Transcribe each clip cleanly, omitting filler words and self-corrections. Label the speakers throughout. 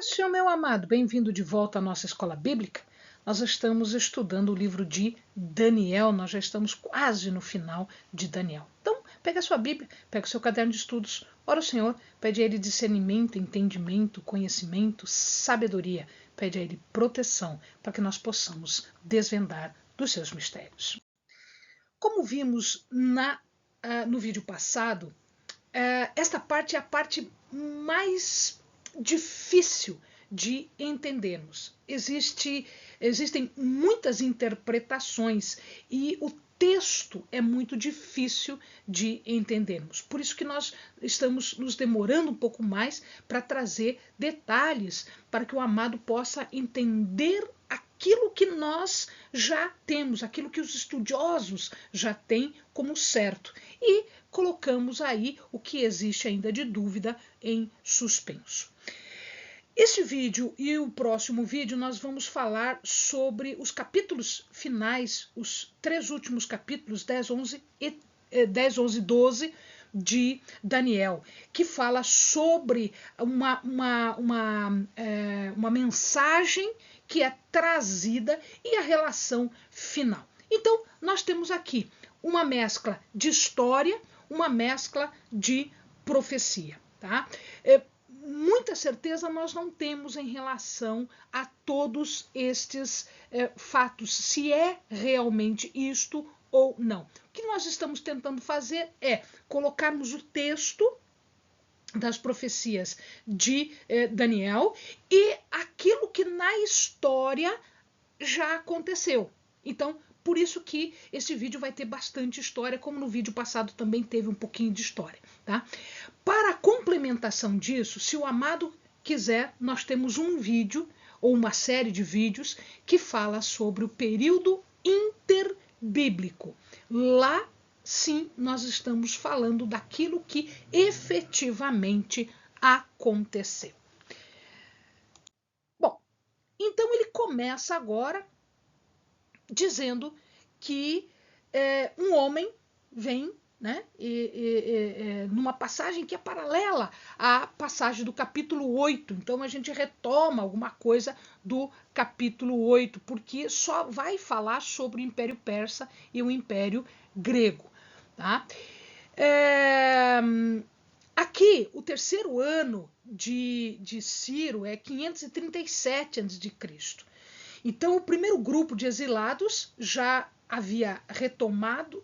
Speaker 1: Seja meu amado, bem-vindo de volta à nossa escola bíblica. Nós estamos estudando o livro de Daniel, nós já estamos quase no final de Daniel. Então, pega a sua Bíblia, pega o seu caderno de estudos, ora ao Senhor, pede a Ele discernimento, entendimento, conhecimento, sabedoria, pede a Ele proteção, para que nós possamos desvendar dos seus mistérios. Como vimos no vídeo passado, esta parte é a parte mais difícil de entendermos. Existem muitas interpretações e o texto é muito difícil de entendermos. Por isso que nós estamos nos demorando um pouco mais para trazer detalhes para que o amado possa entender aquilo que nós já temos, aquilo que os estudiosos já têm como certo. E colocamos aí o que existe ainda de dúvida em suspenso. Este vídeo e o próximo vídeo nós vamos falar sobre os capítulos finais, os três últimos capítulos, 10, 11 e 12 de Daniel, que fala sobre uma mensagem que é trazida e a relação final. Então, nós temos aqui uma mescla de história, uma mescla de profecia. Tá? Muita certeza nós não temos em relação a todos estes fatos, se é realmente isto ou não. O que nós estamos tentando fazer é colocarmos o texto das profecias de Daniel e aquilo que na história já aconteceu. Então, por isso que esse vídeo vai ter bastante história, como no vídeo passado também teve um pouquinho de história. Tá? Para a complementação disso, se o amado quiser, nós temos um vídeo ou uma série de vídeos que fala sobre o período interbíblico. Lá, sim, nós estamos falando daquilo que efetivamente aconteceu. Bom, então ele começa agora dizendo que um homem vem, né, numa passagem que é paralela à passagem do capítulo 8. Então a gente retoma alguma coisa do capítulo 8, porque só vai falar sobre o Império Persa e o Império Grego. Tá? Aqui, o terceiro ano de Ciro é 537 a.C. Então, o primeiro grupo de exilados já havia retornado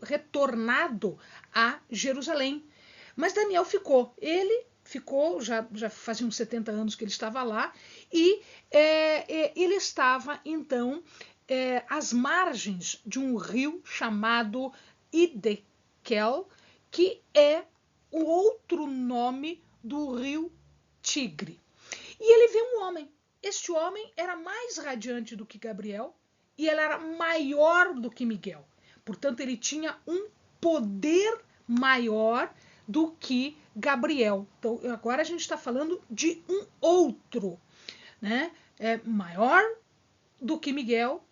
Speaker 1: a Jerusalém. Mas Daniel ficou. Ele ficou, já fazia uns 70 anos que ele estava lá, e ele estava, então, às margens de um rio chamado Hiddekel, que é o outro nome do rio Tigre. E ele vê um homem. Este homem era mais radiante do que Gabriel e ele era maior do que Miguel. Portanto, ele tinha um poder maior do que Gabriel. Então, agora a gente está falando de um outro, né? Maior do que Miguel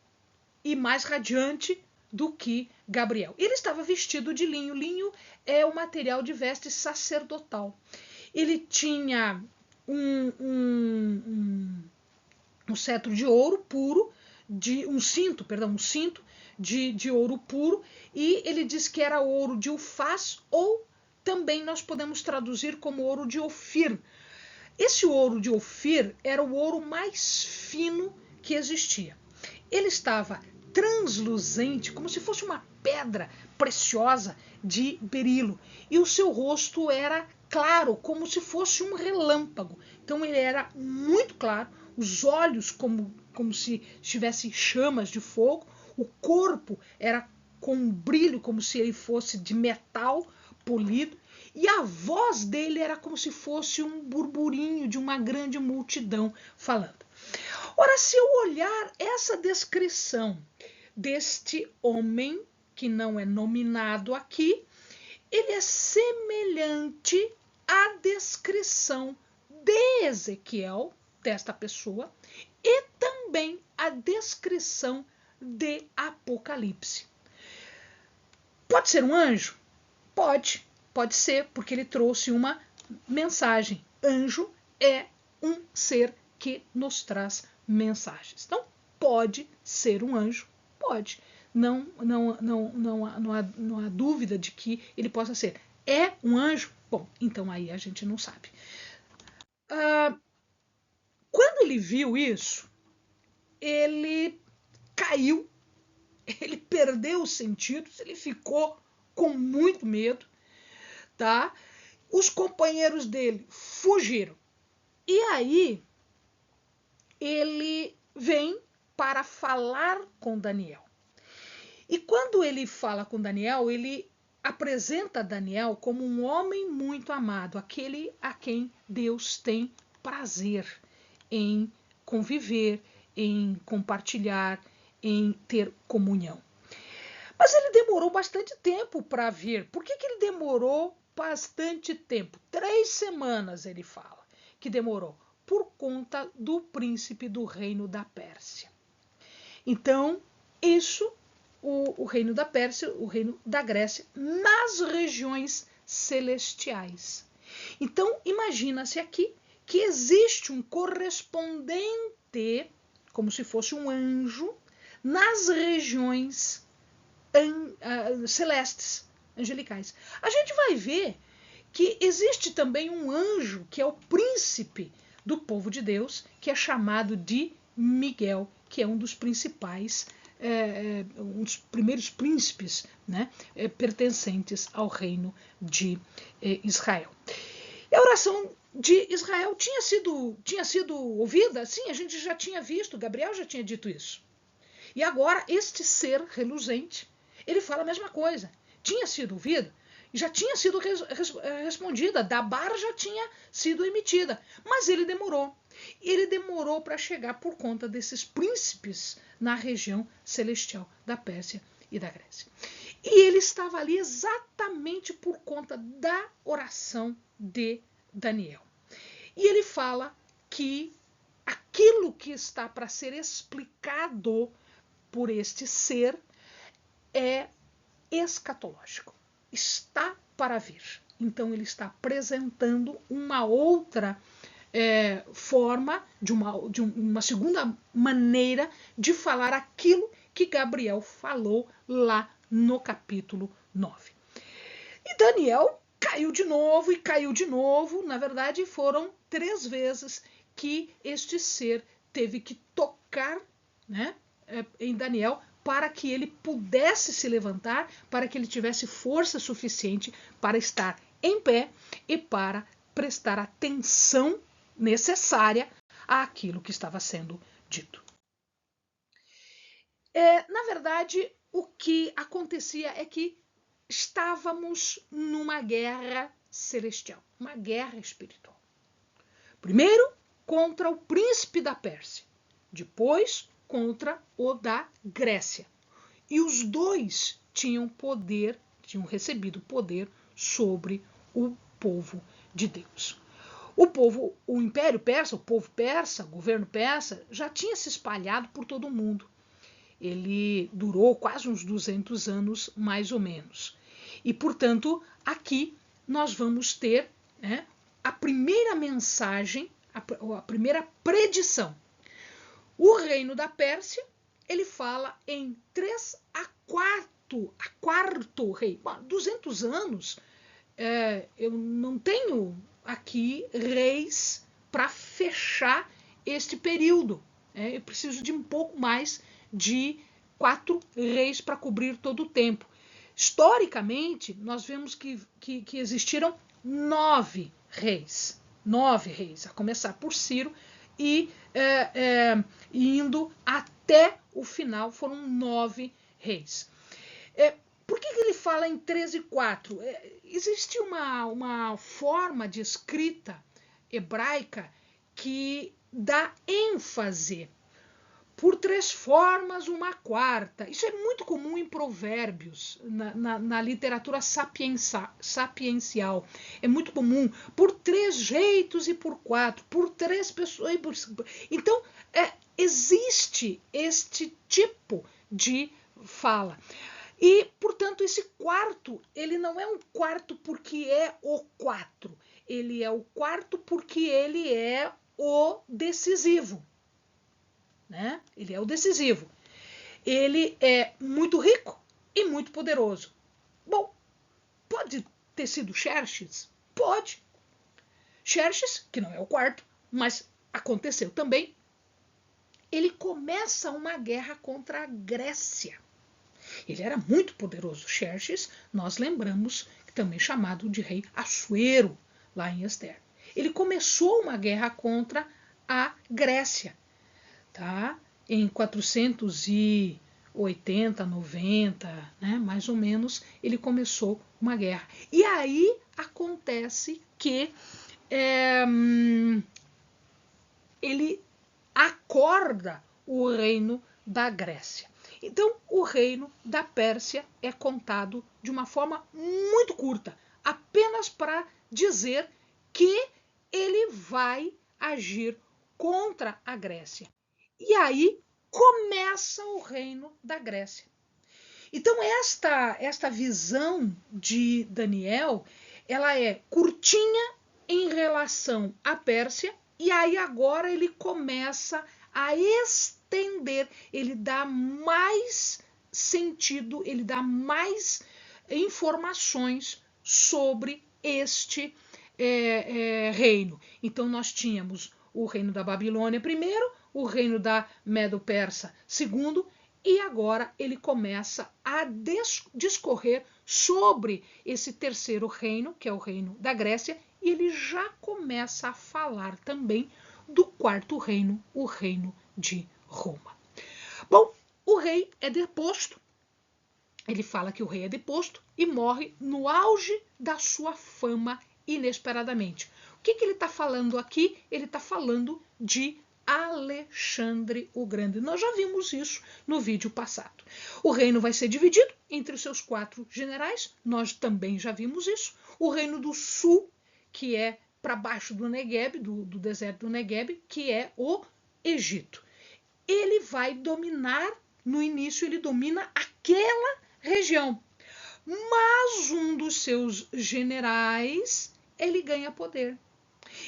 Speaker 1: e mais radiante do que Gabriel. Ele estava vestido de linho. Linho é o material de veste sacerdotal. Ele tinha um cetro de ouro puro, um cinto de ouro puro, e ele diz que era ouro de Ufaz, ou também nós podemos traduzir como ouro de Ofir. Esse ouro de Ofir era o ouro mais fino que existia. Ele estava transluzente, como se fosse uma pedra preciosa de berilo, e o seu rosto era claro, como se fosse um relâmpago. Então ele era muito claro, os olhos como se tivessem chamas de fogo, o corpo era com um brilho como se ele fosse de metal polido, e a voz dele era como se fosse um burburinho de uma grande multidão falando. Ora, se eu olhar essa descrição deste homem, que não é nominado aqui, ele é semelhante à descrição de Ezequiel, desta pessoa, e também à descrição de Apocalipse. Pode ser um anjo? Pode ser, porque ele trouxe uma mensagem. Anjo é um ser que nos traz mensagens. Então, pode ser um anjo, pode. Não há dúvida de que ele possa ser. É um anjo? Bom, então aí a gente não sabe. Quando ele viu isso, ele caiu, ele perdeu os sentidos, ele ficou com muito medo, tá? Os companheiros dele fugiram. E aí ele vem para falar com Daniel. E quando ele fala com Daniel, ele apresenta Daniel como um homem muito amado, aquele a quem Deus tem prazer em conviver, em compartilhar, em ter comunhão. Mas ele demorou bastante tempo para vir. Por que ele demorou bastante tempo? 3 semanas ele fala que demorou, por conta do príncipe do reino da Pérsia. Então, isso, o reino da Pérsia, o reino da Grécia, nas regiões celestiais. Então, imagina-se aqui que existe um correspondente, como se fosse um anjo, nas regiões celestes, angelicais. A gente vai ver que existe também um anjo que é o príncipe do povo de Deus, que é chamado de Miguel, que é um dos principais, um dos primeiros príncipes, né, pertencentes ao reino de Israel. E a oração de Israel tinha sido ouvida? Sim, a gente já tinha visto, Gabriel já tinha dito isso. E agora este ser reluzente, ele fala a mesma coisa. Tinha sido ouvida, já tinha sido respondida, Dabar já tinha sido emitida, mas ele demorou. Ele demorou para chegar por conta desses príncipes na região celestial da Pérsia e da Grécia. E ele estava ali exatamente por conta da oração de Daniel. E ele fala que aquilo que está para ser explicado por este ser é escatológico. Está para vir. Então ele está apresentando uma outra forma, de uma segunda maneira de falar aquilo que Gabriel falou lá no capítulo 9. E Daniel caiu de novo e caiu de novo. Na verdade, foram 3 vezes que este ser teve que tocar, né, em Daniel para que ele pudesse se levantar, para que ele tivesse força suficiente para estar em pé e para prestar atenção necessária àquilo que estava sendo dito. Na verdade, o que acontecia é que estávamos numa guerra celestial, uma guerra espiritual. Primeiro, contra o príncipe da Pérsia, depois contra o da Grécia. E os dois tinham recebido poder sobre o povo de Deus. O Império Persa, o povo persa, o governo persa, já tinha se espalhado por todo o mundo. Ele durou quase uns 200 anos, mais ou menos. E, portanto, aqui nós vamos ter, né, a primeira mensagem, a primeira predição. O reino da Pérsia, ele fala em 3 a 4 rei. 200 anos, eu não tenho aqui reis para fechar este período. Eu preciso de um pouco mais de 4 reis para cobrir todo o tempo. Historicamente, nós vemos que existiram 9 reis. 9 reis, a começar por Ciro, e indo até o final foram 9 reis. Por que ele fala em 13 e 4? Existe uma forma de escrita hebraica que dá ênfase por 3 formas, uma quarta. Isso é muito comum em provérbios, na literatura sapiencial. É muito comum, por 3 jeitos e por 4, por 3 pessoas e por 5. Então, existe este tipo de fala. E, portanto, esse quarto, ele não é um quarto porque é o 4. Ele é o quarto porque ele é o decisivo, né? Ele é o decisivo. Ele é muito rico e muito poderoso. Bom, pode ter sido Xerxes? Pode. Xerxes, que não é o quarto, mas aconteceu também, ele começa uma guerra contra a Grécia. Ele era muito poderoso. Xerxes, nós lembramos, também chamado de rei Assuero, lá em Ester. Ele começou uma guerra contra a Grécia, tá? Em 480, 90, né, mais ou menos, ele começou uma guerra. E aí acontece que ele acorda o reino da Grécia. Então, o reino da Pérsia é contado de uma forma muito curta, apenas para dizer que ele vai agir contra a Grécia. E aí começa o reino da Grécia. Então, esta visão de Daniel, ela é curtinha em relação à Pérsia, e aí agora ele começa a estender, ele dá mais sentido, ele dá mais informações sobre este reino. Então nós tínhamos o reino da Babilônia primeiro, o reino da Medo-Persa segundo, e agora ele começa a discorrer sobre esse terceiro reino, que é o reino da Grécia, e ele já começa a falar também do quarto reino, o reino de Roma. Bom, o rei é deposto, ele fala que o rei é deposto e morre no auge da sua fama inesperadamente. O que ele está falando aqui? Ele está falando de Alexandre o Grande. Nós já vimos isso no vídeo passado. O reino vai ser dividido entre os seus 4 generais, nós também já vimos isso. O reino do sul, que é para baixo do Negueb, do deserto do Negueb, que é o Egito. Ele vai dominar, no início ele domina aquela região, mas um dos seus generais, ele ganha poder.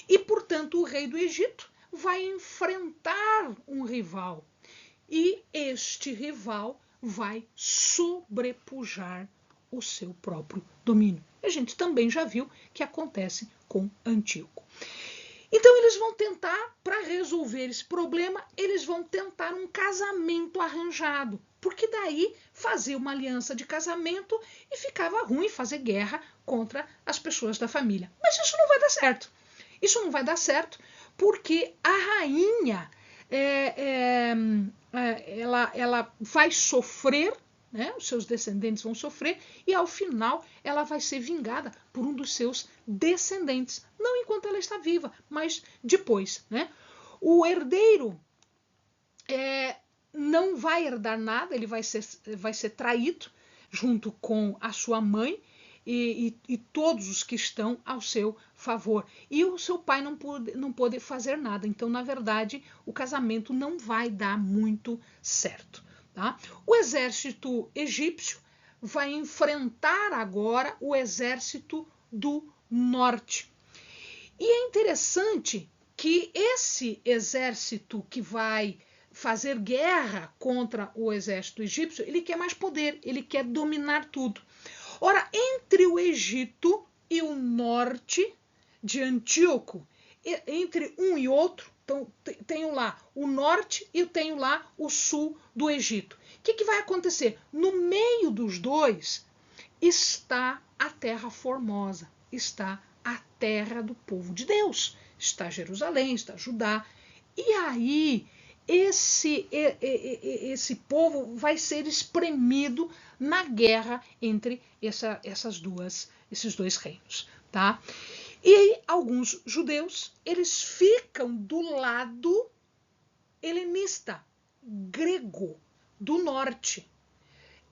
Speaker 1: E, portanto, o rei do Egito vai enfrentar um rival. E este rival vai sobrepujar o seu próprio domínio. A gente também já viu que acontece com Antíoco. Então eles vão tentar, para resolver esse problema, eles vão tentar um casamento arranjado. Porque daí fazia uma aliança de casamento e ficava ruim fazer guerra contra as pessoas da família. Mas isso não vai dar certo. Isso não vai dar certo porque a rainha ela vai sofrer, né? Os seus descendentes vão sofrer e ao final ela vai ser vingada por um dos seus descendentes. Não enquanto ela está viva, mas depois, né? O herdeiro não vai herdar nada, ele vai ser traído junto com a sua mãe e todos os que estão ao seu favor. E o seu pai não pôde fazer nada. Então, na verdade, o casamento não vai dar muito certo. Tá? O exército egípcio vai enfrentar agora o exército do norte. E é interessante que esse exército que vai fazer guerra contra o exército egípcio, ele quer mais poder, ele quer dominar tudo. Ora, entre o Egito e o norte de Antíoco, entre um e outro, então tenho lá o norte e eu tenho lá o sul do Egito. O que vai acontecer? No meio dos dois está a terra formosa, está a terra do povo de Deus, está Jerusalém, está Judá. E aí esse povo vai ser espremido na guerra entre esses dois reinos, tá? E aí alguns judeus, eles ficam do lado helenista, grego, do norte.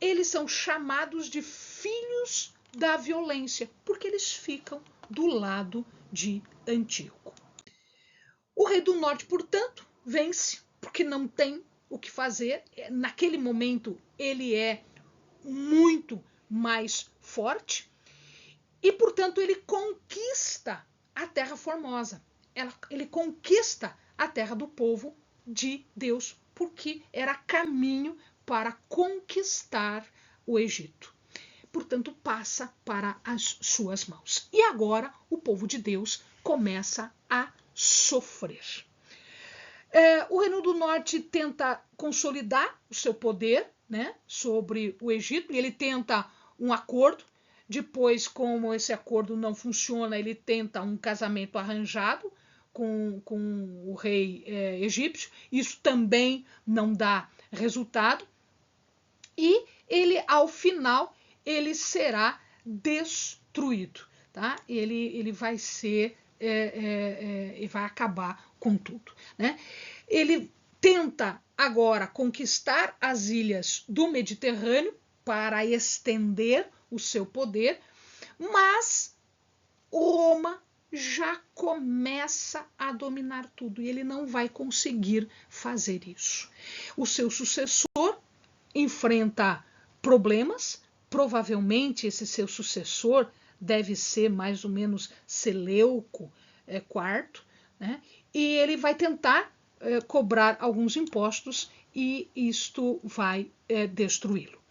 Speaker 1: Eles são chamados de filhos da violência, porque eles ficam do lado de Antíoco. O rei do norte, portanto, vence, porque não tem o que fazer. Naquele momento, ele é muito mais forte e, portanto, ele conquista a Terra Formosa. ele conquista a terra do povo de Deus, porque era caminho para conquistar o Egito. Portanto, passa para as suas mãos. E agora o povo de Deus começa a sofrer. O Reino do Norte tenta consolidar o seu poder, né, sobre o Egito, e ele tenta um acordo. Depois, como esse acordo não funciona, ele tenta um casamento arranjado com o rei egípcio. Isso também não dá resultado. E ele, ao final, ele será destruído. Tá? Ele vai ser, vai acabar com tudo. Né? Ele tenta agora conquistar as ilhas do Mediterrâneo para estender o seu poder, mas Roma já começa a dominar tudo e ele não vai conseguir fazer isso. O seu sucessor enfrenta problemas, provavelmente esse seu sucessor deve ser mais ou menos Seleuco IV, né? E ele vai tentar cobrar alguns impostos e isto vai destruí-lo.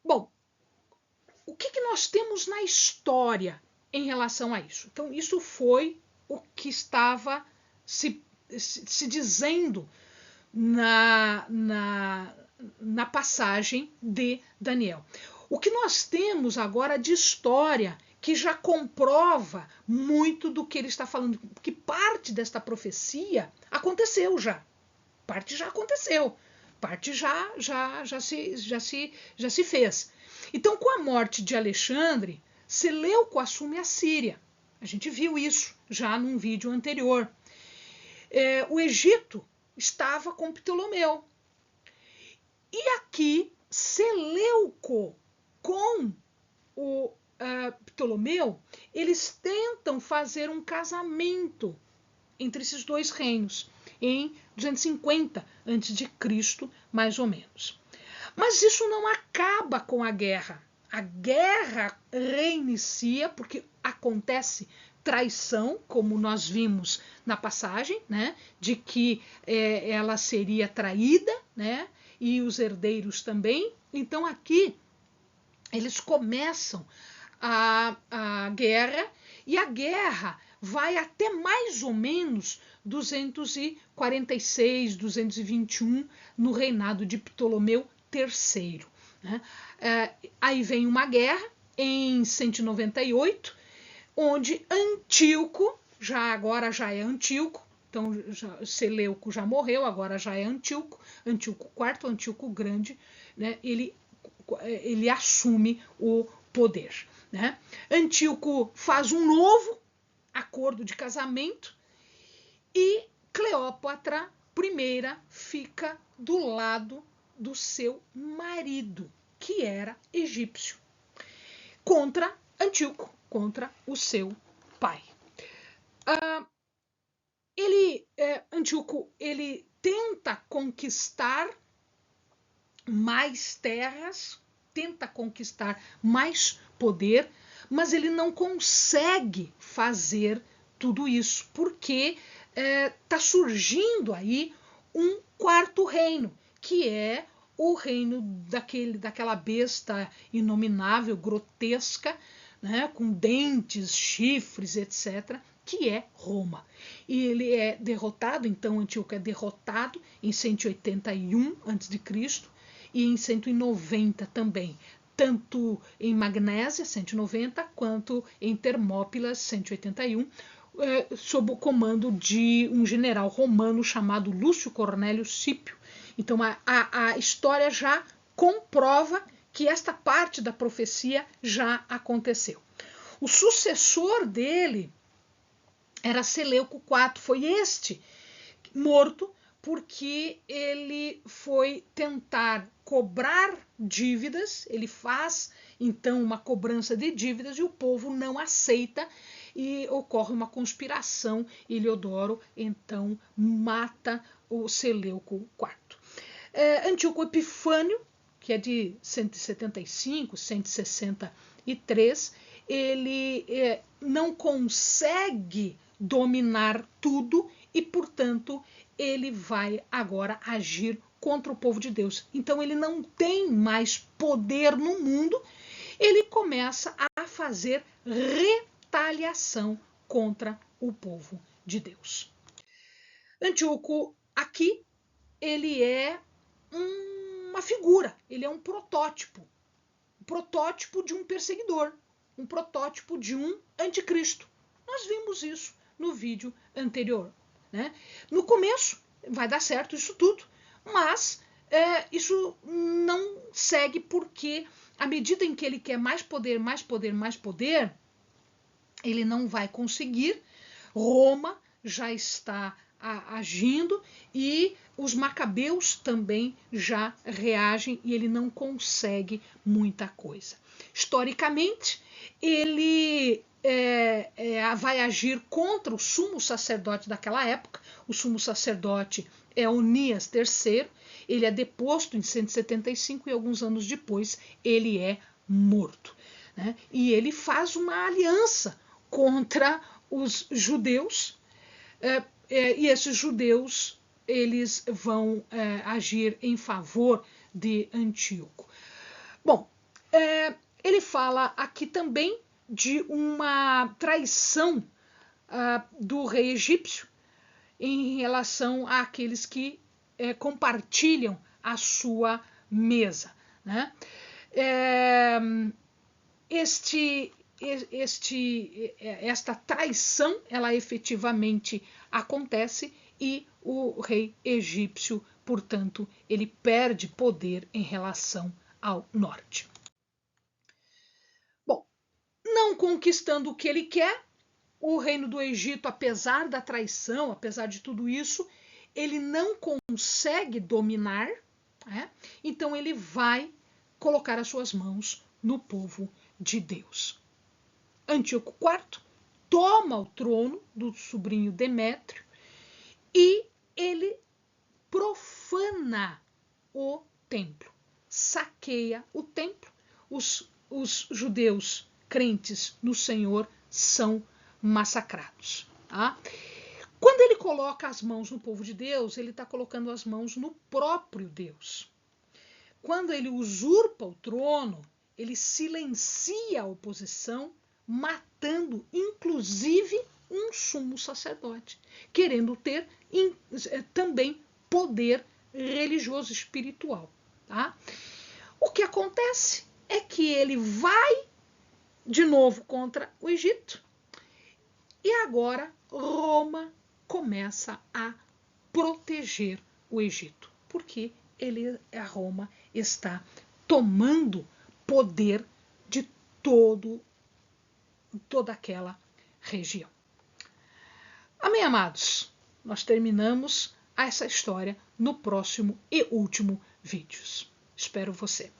Speaker 1: Bom, o que nós temos na história em relação a isso? Então, isso foi o que estava se dizendo na passagem de Daniel. O que nós temos agora de história que já comprova muito do que ele está falando, que parte desta profecia aconteceu já. Parte já aconteceu, parte já se fez. Então, com a morte de Alexandre, Seleuco assume a Síria. A gente viu isso já num vídeo anterior. O Egito estava com Ptolomeu. E aqui, Seleuco com o Ptolomeu, eles tentam fazer um casamento entre esses dois reinos, em 250 a.C., mais ou menos. Mas isso não acaba com a guerra. A guerra reinicia, porque acontece traição, como nós vimos na passagem, né, de que ela seria traída, né, e os herdeiros também. Então aqui eles começam a guerra, e a guerra vai até mais ou menos 246, 221, no reinado de Ptolomeu III. Né? Aí vem uma guerra em 198, onde Antíoco, agora já é Antíoco, então Seleuco já morreu, agora já é Antíoco, Antíoco IV, Antíoco Grande, né? ele assume o poder. Né? Antíoco faz um novo acordo de casamento e Cleópatra I fica do lado do seu marido, que era egípcio, contra Antíoco, contra o seu pai. Antíoco ele tenta conquistar mais terras, tenta conquistar mais poder, mas ele não consegue fazer tudo isso, porque está surgindo aí um quarto reino, que é o reino daquela besta inominável, grotesca, né, com dentes, chifres, etc., que é Roma. E ele é derrotado, então Antíoco é derrotado em 181 a.C., e em 190 também, tanto em Magnésia, 190, quanto em Termópilas, 181, sob o comando de um general romano chamado Lúcio Cornélio Scipio. Então a história já comprova que esta parte da profecia já aconteceu. O sucessor dele era Seleuco IV, foi este morto porque ele foi tentar cobrar dívidas, ele faz então uma cobrança de dívidas e o povo não aceita e ocorre uma conspiração. Heliodoro então mata o Seleuco IV. Antíoco Epifânio, que é de 175, 163, ele não consegue dominar tudo e, portanto, ele vai agora agir contra o povo de Deus. Então ele não tem mais poder no mundo, ele começa a fazer retaliação contra o povo de Deus. Antíoco aqui, ele é uma figura, ele é um protótipo de um perseguidor, um protótipo de um anticristo. Nós vimos isso no vídeo anterior, né? No começo vai dar certo isso tudo, mas isso não segue, porque à medida em que ele quer mais poder, ele não vai conseguir. Roma já está agindo e os macabeus também já reagem e ele não consegue muita coisa. Historicamente, ele vai agir contra o sumo sacerdote daquela época. O sumo sacerdote é Onias III, ele é deposto em 175 e alguns anos depois ele é morto, né? E ele faz uma aliança contra os judeus, e esses judeus eles vão agir em favor de Antíoco. Bom, ele fala aqui também de uma traição do rei egípcio em relação àqueles que compartilham a sua mesa, né? Esta traição, ela efetivamente acontece e o rei egípcio, portanto, ele perde poder em relação ao norte. Bom, não conquistando o que ele quer, o reino do Egito, apesar da traição, apesar de tudo isso, ele não consegue dominar, né? Então ele vai colocar as suas mãos no povo de Deus. Antíoco IV toma o trono do sobrinho Demétrio e ele profana o templo, saqueia o templo. Os judeus crentes no Senhor são massacrados. Tá? Quando ele coloca as mãos no povo de Deus, ele está colocando as mãos no próprio Deus. Quando ele usurpa o trono, ele silencia a oposição, matando inclusive um sumo sacerdote, querendo ter também poder religioso espiritual. Tá? O que acontece é que ele vai de novo contra o Egito e agora Roma começa a proteger o Egito, porque a Roma está tomando poder de toda aquela região. Amém, amados? Nós terminamos essa história no próximo e último vídeo. Espero você.